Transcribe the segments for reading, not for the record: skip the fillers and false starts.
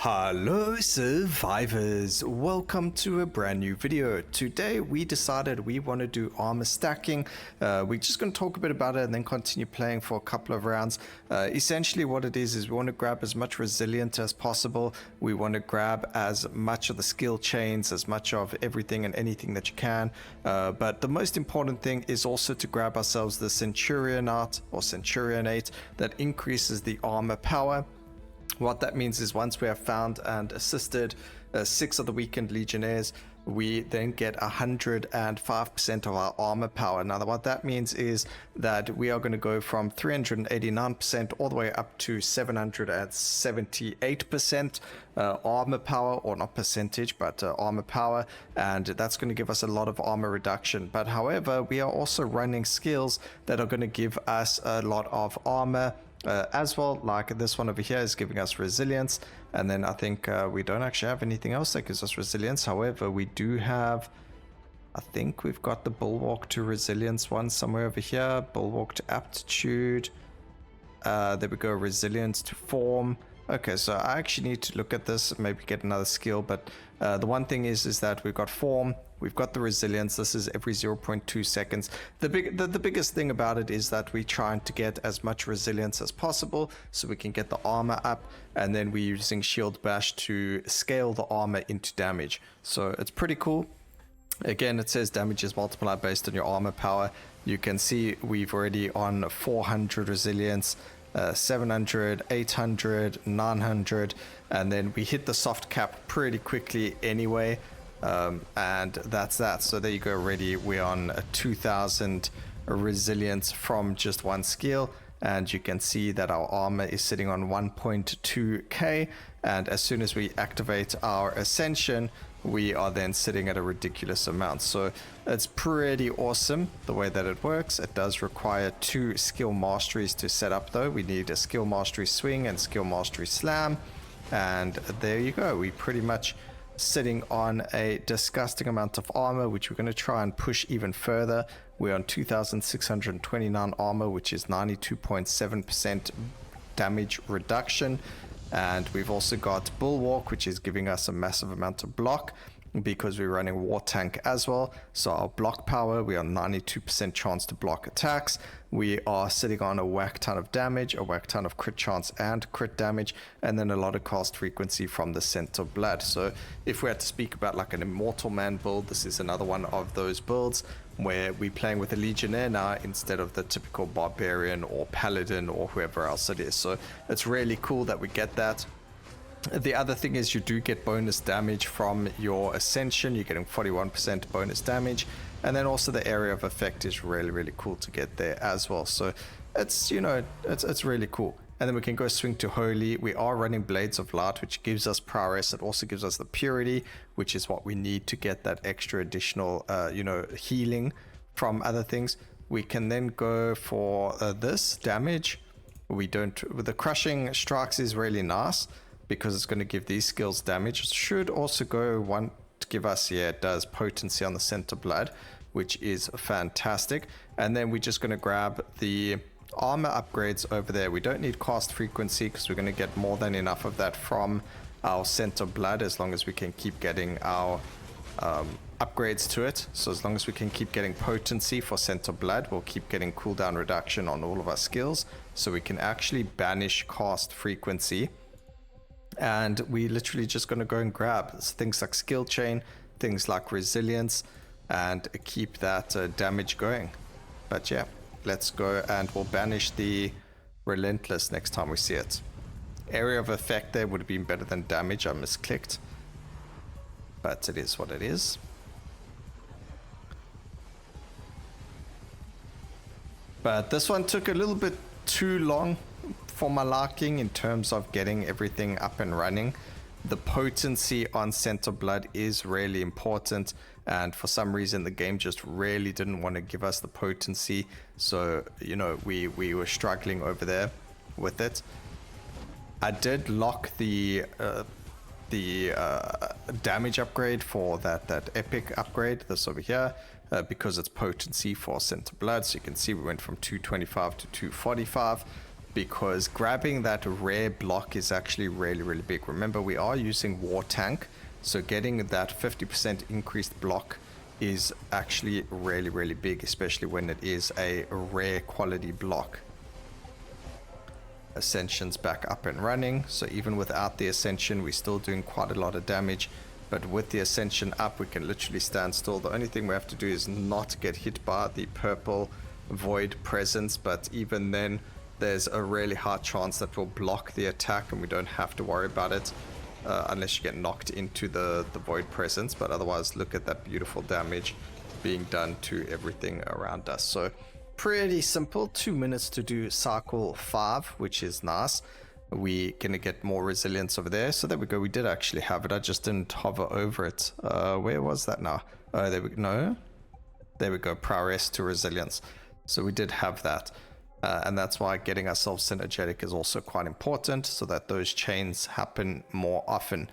Hello survivors, welcome to a brand new video. Today we decided we want to do armor stacking. We're just going to talk a bit about it and then continue playing for a couple of rounds. Essentially what it is we want to grab as much resilience as possible. We want to grab as much of the skill chains, as much of everything and anything that you can. But the most important thing is also to grab ourselves the Centurionate or Centurionate that increases the armor power. What that means is once we have found and assisted 6 of the weakened Legionnaires, we then get 105% of our armor power. Now what that means is that we are going to go from 389% all the way up to 778% armor power, or not percentage, but armor power, and that's going to give us a lot of armor reduction. But however, we are also running skills that are going to give us a lot of armor as well, like this one over here is giving us resilience, and then I think we don't actually have anything else that gives us resilience. However, we do have, I think we've got the bulwark to resilience one somewhere over here, bulwark to aptitude, there we go, resilience to form. Okay, so I actually need to look at this, maybe get another skill, but the one thing is that we've got form, we've got the resilience. This is every 0.2 seconds. The biggest thing about it is that we're trying to get as much resilience as possible so we can get the armor up, and then we're using shield bash to scale the armor into damage. So it's pretty cool. Again, it says damage is multiplied based on your armor power. You can see we've already on 400 resilience, 700, 800, 900, and then we hit the soft cap pretty quickly anyway, and that's that. So there you go, already we're on a 2000 resilience from just one skill, and you can see that our armor is sitting on 1.2k, and as soon as we activate our ascension, we are then sitting at a ridiculous amount. So it's pretty awesome the way that it works. It does require 2 skill masteries to set up though. We need a skill mastery swing and skill mastery slam, and there you go. We pretty much sitting on a disgusting amount of armor, which we're going to try and push even further. We're on 2629 armor, which is 92.7% damage reduction. And we've also got bulwark, which is giving us a massive amount of block because we're running war tank as well. So our block power, we are 92% chance to block attacks. We are sitting on a whack ton of damage, a whack ton of crit chance and crit damage, and then a lot of cast frequency from the Scent of Blood. So if we had to speak about like an Immortal Man build, this is another one of those builds where we're playing with a Legionnaire now instead of the typical Barbarian or Paladin or whoever else it is. So it's really cool that we get that. The other thing is you do get bonus damage from your Ascension. You're getting 41% bonus damage, and then also the area of effect is really cool to get there as well. So it's, you know, it's really cool. And then we can go swing to Holy. We are running Blades of Light, which gives us prowess. It also gives us the purity, which is what we need to get that extra additional you know, healing from other things. We can then go for this damage. We don't, the crushing strikes is really nice because it's going to give these skills damage. It should also go one to give us, yeah, it does, potency on the Scent of Blood, which is fantastic. And then we're just going to grab the armor upgrades over there. We don't need cast frequency because we're going to get more than enough of that from our Scent of Blood as long as we can keep getting our upgrades to it. So as long as we can keep getting potency for Scent of Blood, we'll keep getting cooldown reduction on all of our skills, so we can actually banish cast frequency. And we literally just going to go and grab things like skill chain, things like resilience, and keep that damage going. But yeah, let's go, and we'll banish the relentless next time we see it. Area of effect there would have been better than damage. I misclicked, but it is what it is. But this one took a little bit too long for my liking in terms of getting everything up and running. The potency on Scent of Blood is really important, and for some reason the game just really didn't want to give us the potency. So, you know, we were struggling over there with it. I did lock the damage upgrade for that epic upgrade, this over here, because it's potency for Scent of Blood. So you can see we went from 225 to 245. because grabbing that rare block is actually really, really big. Remember, we are using War Tank, so getting that 50% increased block is actually really, really big, especially when it is a rare quality block. Ascension's back up and running, so even without the Ascension, we're still doing quite a lot of damage. But with the Ascension up, we can literally stand still. The only thing we have to do is not get hit by the purple void presence, but even then, there's a really high chance that we'll block the attack and we don't have to worry about it unless you get knocked into the void presence. But otherwise, look at that beautiful damage being done to everything around us. So pretty simple. 2 minutes to do cycle 5, which is nice. We're gonna get more resilience over there. So there we go. We did actually have it. I just didn't hover over it. Where was that now? Oh, there we go. No, there we go. Prowess to resilience. So we did have that. And that's why getting ourselves synergetic is also quite important, so that those chains happen more often.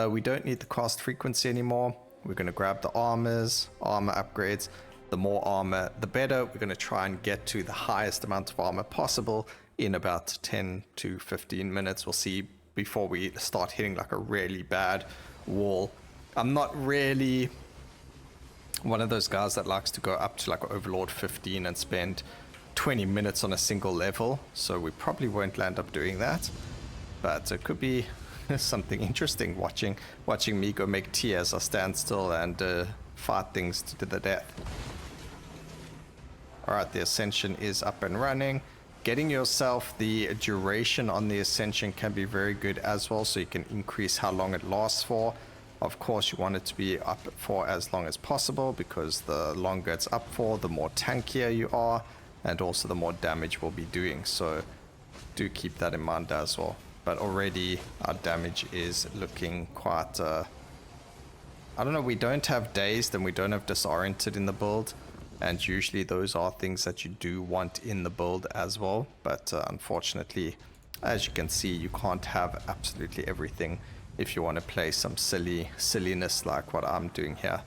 We don't need the cast frequency anymore. We're going to grab the armor upgrades. The more armor, the better. We're going to try and get to the highest amount of armor possible in about 10 to 15 minutes. We'll see before we start hitting like a really bad wall. I'm not really one of those guys that likes to go up to like Overlord 15 and spend 20 minutes on a single level, so we probably won't land up doing that, but it could be something interesting watching me go make tea as I stand still and fight things to the death. Alright, the Ascension is up and running. Getting yourself the duration on the Ascension can be very good as well, so you can increase how long it lasts for. Of course, you want it to be up for as long as possible, because the longer it's up for, the more tankier you are, and also the more damage we'll be doing. So do keep that in mind as well. But already our damage is looking quite I don't know, we don't have dazed and we don't have disoriented in the build, and usually those are things that you do want in the build as well. But unfortunately, as you can see, you can't have absolutely everything if you want to play some silliness like what I'm doing here.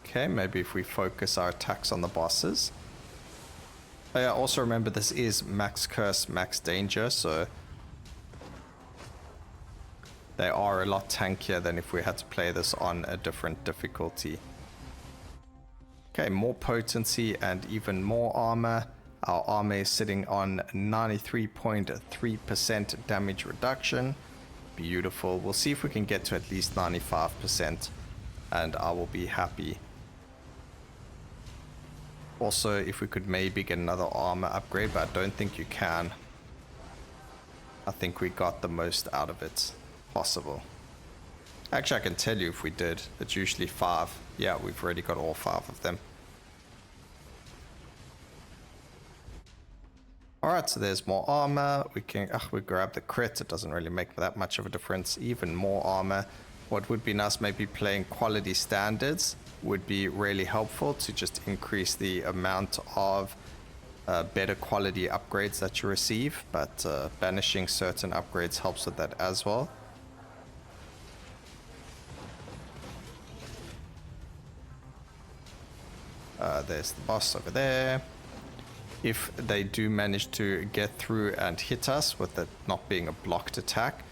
Okay, maybe if we focus our attacks on the bosses. Oh yeah, also remember this is max curse, max danger, so they are a lot tankier than if we had to play this on a different difficulty. Okay, more potency and even more armor. Our armor is sitting on 93.3% damage reduction. Beautiful. We'll see if we can get to at least 95% and I will be happy. Also, if we could maybe get another armor upgrade, but I don't think you can. I think we got the most out of it possible. Actually, I can tell you if we did. It's usually 5. Yeah, we've already got all 5 of them. Alright, so there's more armor. We grab the crit. It doesn't really make that much of a difference. Even more armor. What would be nice, maybe playing quality standards would be really helpful to just increase the amount of better quality upgrades that you receive, but banishing certain upgrades helps with that as well. There's the boss over there. If they do manage to get through and hit us with it not being a blocked attack,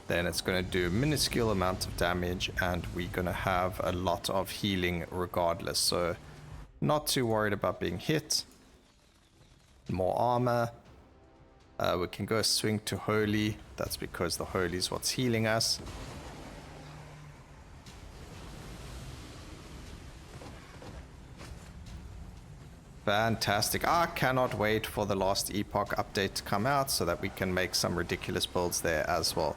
then it's going to do a minuscule amount of damage and we're going to have a lot of healing regardless. So not too worried about being hit. More armor. We can go swing to Holy. That's because the Holy is what's healing us. Fantastic. I cannot wait for the last Epoch update to come out so that we can make some ridiculous builds there as well.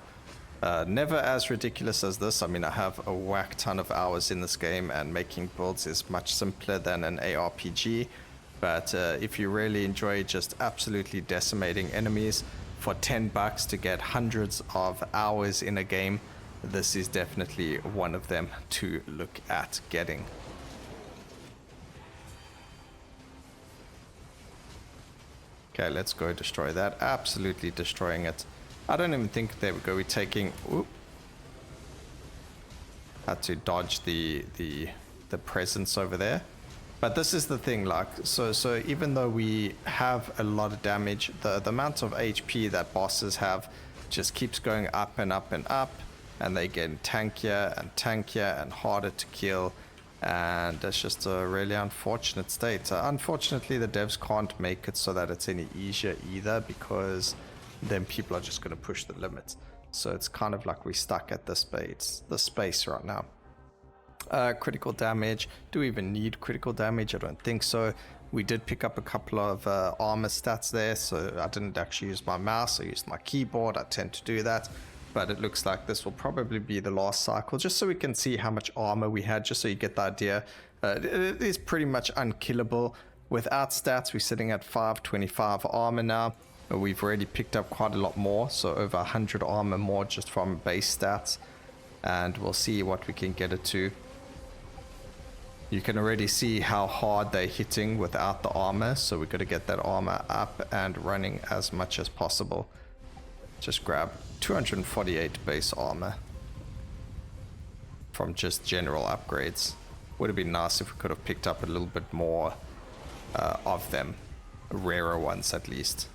Never as ridiculous as this. I mean, I have a whack ton of hours in this game and making builds is much simpler than an ARPG. But if you really enjoy just absolutely decimating enemies for $10 to get hundreds of hours in a game, this is definitely one of them to look at getting. Okay, let's go destroy that. Absolutely destroying it. I don't even think, there we go, we're taking, ooh. Had to dodge the presence over there. But this is the thing, like, so even though we have a lot of damage, the amount of HP that bosses have just keeps going up and up and up, and they get tankier and harder to kill, and it's just a really unfortunate state. Unfortunately, the devs can't make it so that it's any easier either, because then people are just going to push the limits. So it's kind of like we're stuck at this space right now. Critical damage. Do we even need critical damage? I don't think so. We did pick up a couple of armor stats there, so I didn't actually use my mouse, I used my keyboard. I tend to do that, but it looks like this will probably be the last cycle, just so we can see how much armor we had, just so you get the idea. It is pretty much unkillable. Without stats, we're sitting at 525 armor now. We've already picked up quite a lot more, so over 100 armor more just from base stats, and we'll see what we can get it to. You can already see how hard they're hitting without the armor, so we've got to get that armor up and running as much as possible. Just grab 248 base armor from just general upgrades. Would have been nice if we could have picked up a little bit more of them, rarer ones at least.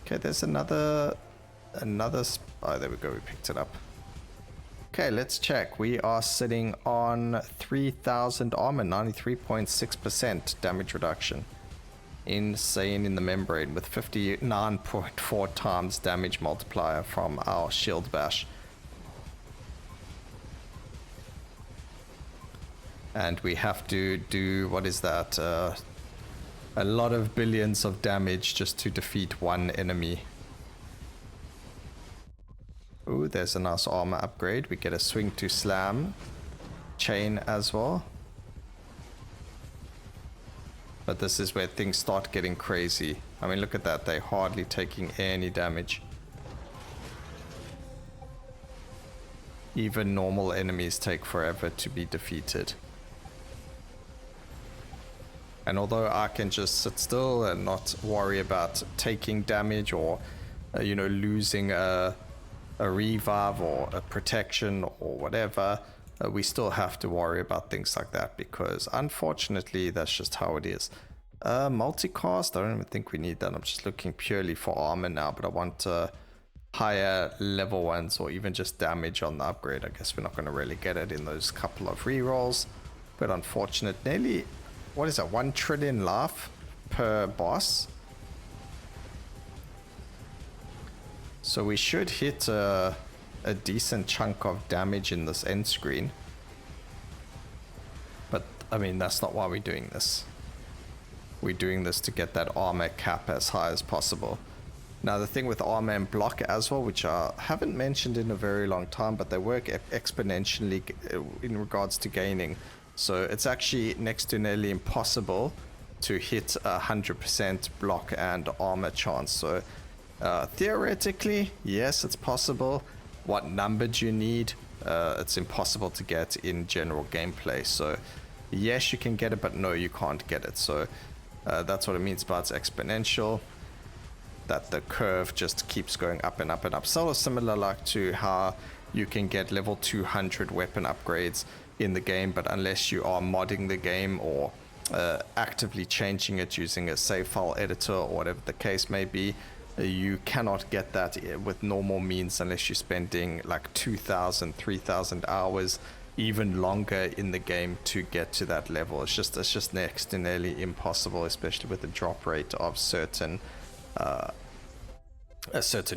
Okay, there's another oh, there we go, we picked it up. Okay, let's check. We are sitting on 3000 armor, 93.6% damage reduction. Insane in the membrane, with 59.4 times damage multiplier from our shield bash. And we have to do, what is that? A lot of billions of damage just to defeat one enemy. Ooh, there's a nice armor upgrade. We get a swing to slam chain as well. But this is where things start getting crazy. I mean, look at that. They're hardly taking any damage. Even normal enemies take forever to be defeated. And although I can just sit still and not worry about taking damage or, you know, losing a revive or a protection or whatever, we still have to worry about things like that, because unfortunately that's just how it is. Multicast, I don't even think we need that. I'm just looking purely for armor now, but I want higher level ones or even just damage on the upgrade. I guess we're not going to really get it in those couple of rerolls, but unfortunate. Nearly, what is that, 1 trillion life per boss. So we should hit a decent chunk of damage in this end screen. But, I mean, that's not why we're doing this. We're doing this to get that armor cap as high as possible. Now, the thing with armor and block as well, which I haven't mentioned in a very long time, but they work exponentially in regards to gaining. So it's actually next to nearly impossible to hit 100% block and armor chance. So theoretically, yes, it's possible. What number do you need? It's impossible to get in general gameplay. So yes, you can get it, but no, you can't get it. So that's what it means by it's exponential, that the curve just keeps going up and up and up. So similar like to how you can get level 200 weapon upgrades in the game, but unless you are modding the game or actively changing it using a save file editor or whatever the case may be, you cannot get that with normal means unless you're spending like 2,000, 3,000 hours, even longer in the game to get to that level. It's just next to nearly impossible, especially with the drop rate of certain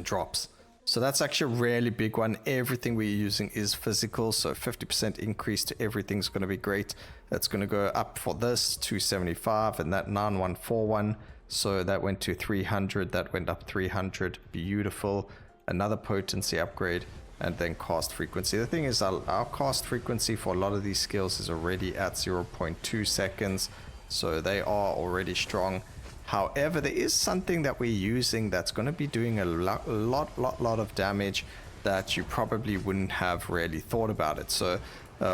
drops. So that's actually a really big one. Everything we're using is physical, so 50% increase to everything's going to be great. That's going to go up for this 275 and that 9141. So that went to 300, that went up 300. Beautiful. Another potency upgrade, and then cast frequency. The thing is, our cast frequency for a lot of these skills is already at 0.2 seconds, so they are already strong. However, there is something that we're using that's going to be doing a lot of damage that you probably wouldn't have really thought about it. So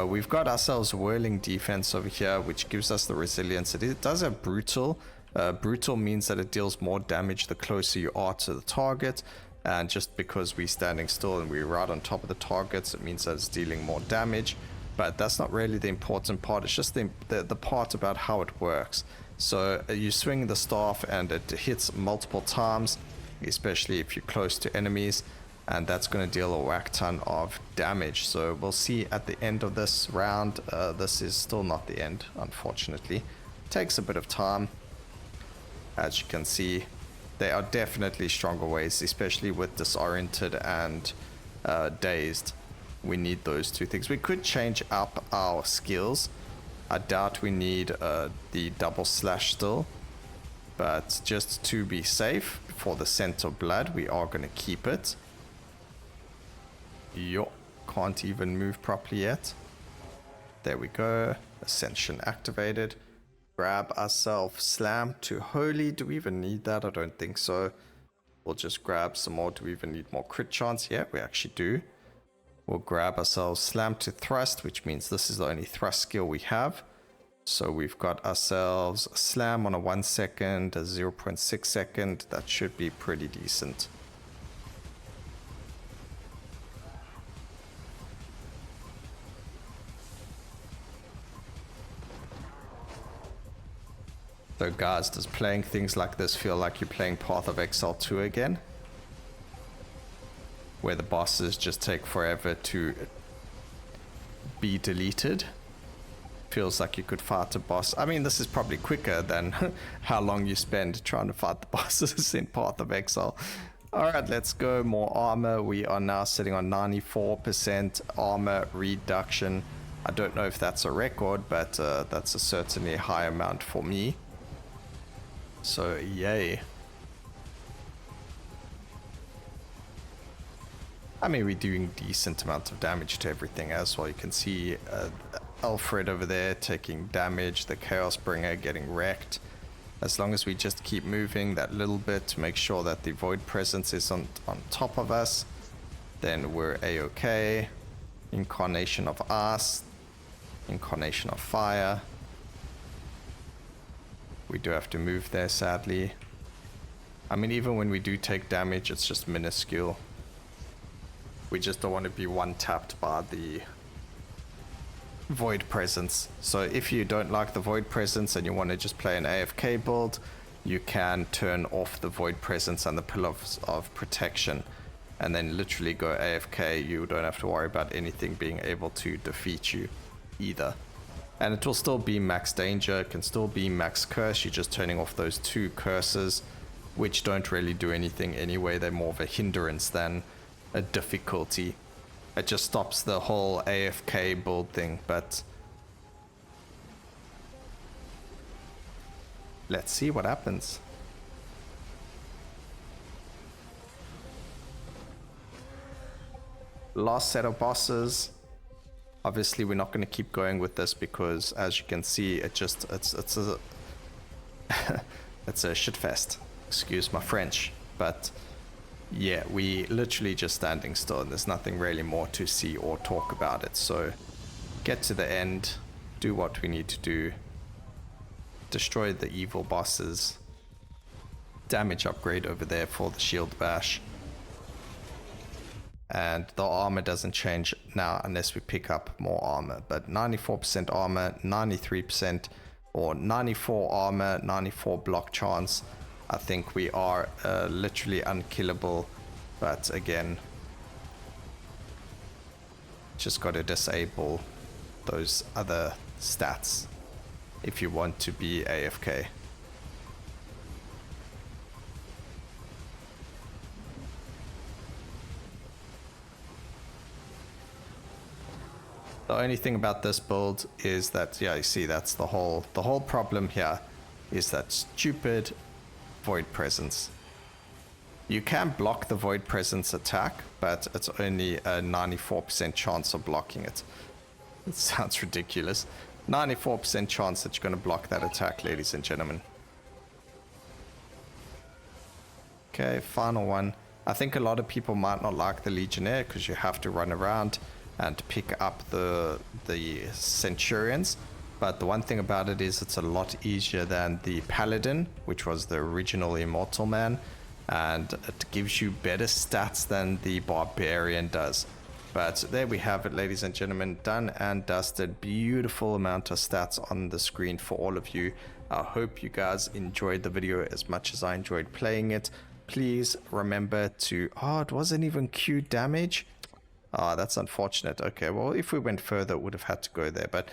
we've got ourselves whirling defense over here, which gives us the resilience. It does have brutal. Brutal means that it deals more damage the closer you are to the target, and just because we're standing still and we're right on top of the targets, it means that it's dealing more damage. but that's not really the important part. It's just the part about how it works. So you swing the staff and it hits multiple times, especially if you're close to enemies, and that's going to deal a whack ton of damage. So we'll see at the end of this round. This is still not the end, unfortunately. Takes a bit of time. As you can see, there are definitely stronger ways, especially with disoriented and dazed. We need those two things. We could change up our skills. I doubt we need the double slash still, but just to be safe for the scent of blood, we are going to keep it. Yo, can't even move properly yet. There we go. Ascension activated. Grab ourselves Slam to Holy. Do we even need that? I don't think so. We'll just grab some more. Do we even need more crit chance? Yeah, we actually do. We'll grab ourselves Slam to Thrust, which means this is the only thrust skill we have. So we've got ourselves a Slam on a 1 second, a 0.6 second. That should be pretty decent. So guys, does playing things like this feel like you're playing Path of Exile 2 again? Where the bosses just take forever to be deleted? Feels like you could fight a boss. I mean, this is probably quicker than how long you spend trying to fight the bosses in Path of Exile. Alright, let's go. More armor. We are now sitting on 94% armor reduction. I don't know if that's a record, but that's a certainly high amount for me. So, yay. I mean, we're doing decent amount of damage to everything as well. You can see Alfred over there taking damage, the Chaos Bringer getting wrecked. As long as we just keep moving that little bit to make sure that the Void Presence is on top of us, then we're a-okay. Incarnation of Ice, Incarnation of Fire. We do have to move there, sadly. I mean, even when we do take damage, it's just minuscule. We just don't want to be one-tapped by the Void Presence. So if you don't like the Void Presence and you want to just play an AFK build, you can turn off the Void Presence and the Pillars of Protection, and then literally go AFK. You don't have to worry about anything being able to defeat you either. And it will still be max danger, it can still be max curse. You're just turning off those two curses, which don't really do anything anyway. They're more of a hindrance than a difficulty. It just stops the whole AFK build thing, but let's see what happens. Last set of bosses. Obviously, we're not going to keep going with this because, as you can see, it's a it's a shitfest. Excuse my French, but yeah, we literally just standing still, and there's nothing really more to see or talk about it. So, get to the end, do what we need to do, destroy the evil bosses, damage upgrade over there for the shield bash. And the armor doesn't change now unless we pick up more armor. But 94% armor, 93% or 94 armor, 94 block chance. I think we are literally unkillable. But again, just got to disable those other stats if you want to be AFK. The only thing about this build is that, yeah, you see, that's the whole problem here is that stupid Void Presence. You can block the Void Presence attack, but it's only a 94% chance of blocking it. It sounds ridiculous. 94% chance that you're going to block that attack, ladies and gentlemen. Okay, final one. I think a lot of people might not like the Legionnaire because you have to run around and pick up the Centurions, but the one thing about it is it's a lot easier than the Paladin, which was the original Immortal Man, and it gives you better stats than the Barbarian does. But there we have it, ladies and gentlemen, done and dusted. Beautiful amount of stats on the screen for all of you. I hope you guys enjoyed the video as much as I enjoyed playing it. Please remember to... Oh, it wasn't even Q damage. Ah, that's unfortunate. Okay, well, if we went further, it would have had to go there. But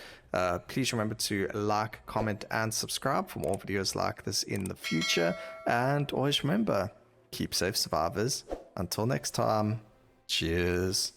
please remember to like, comment, and subscribe for more videos like this in the future. And always remember, keep safe, survivors. Until next time, cheers.